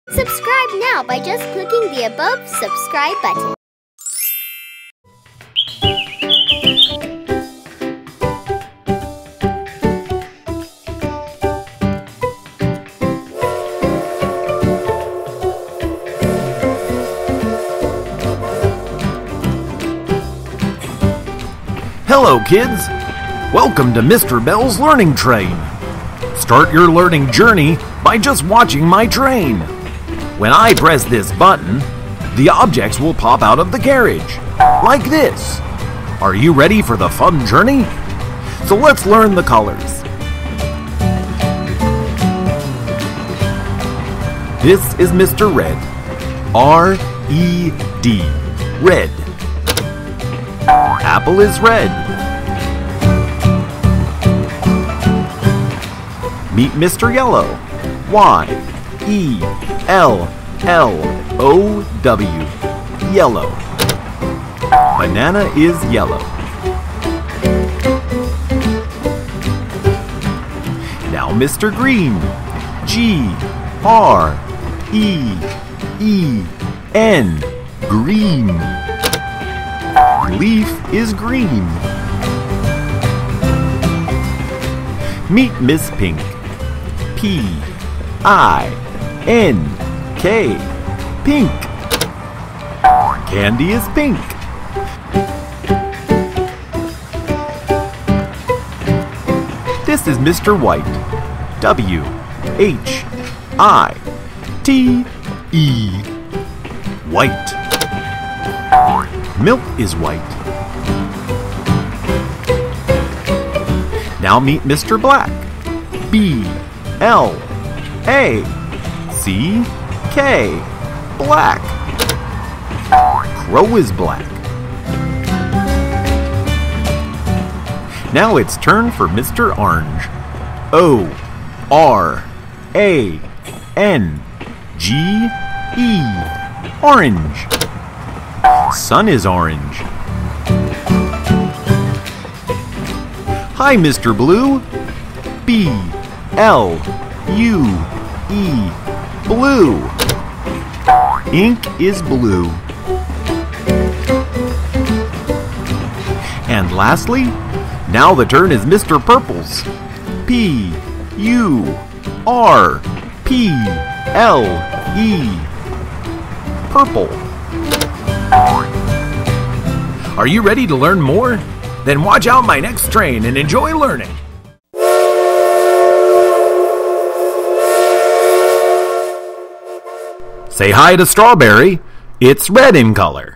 Subscribe now by just clicking the above subscribe button. Hello kids! Welcome to Mr. Bell's Learning Train. Start your learning journey by just watching my train. When I press this button, the objects will pop out of the carriage, like this. Are you ready for the fun journey? So let's learn the colors. This is Mr. Red. R-E-D. Red. Apple is red. Meet Mr. Yellow. Y-E-L-L-O-W. Yellow. Banana is yellow. Now Mr. Green. G-R-E-E-N. Green. Leaf is green. Meet Miss Pink. P-I-N-K. Pink. Candy is pink. This is Mr. White. W-H-I-T-E. White. Milk is white. Now meet Mr. Black. B-L-A-C-K. Black. Crow is black. Now it's turn for Mr. Orange. O-R-A-N-G-E. Orange. Sun is orange. Hi, Mr. Blue. B-L-U-E. Blue. Ink is blue. And lastly, now the turn is Mr. Purple's. P-U-R-P-L-E. Purple. Are you ready to learn more? Then watch out my next train and enjoy learning. Say hi to Strawberry. It's red in color.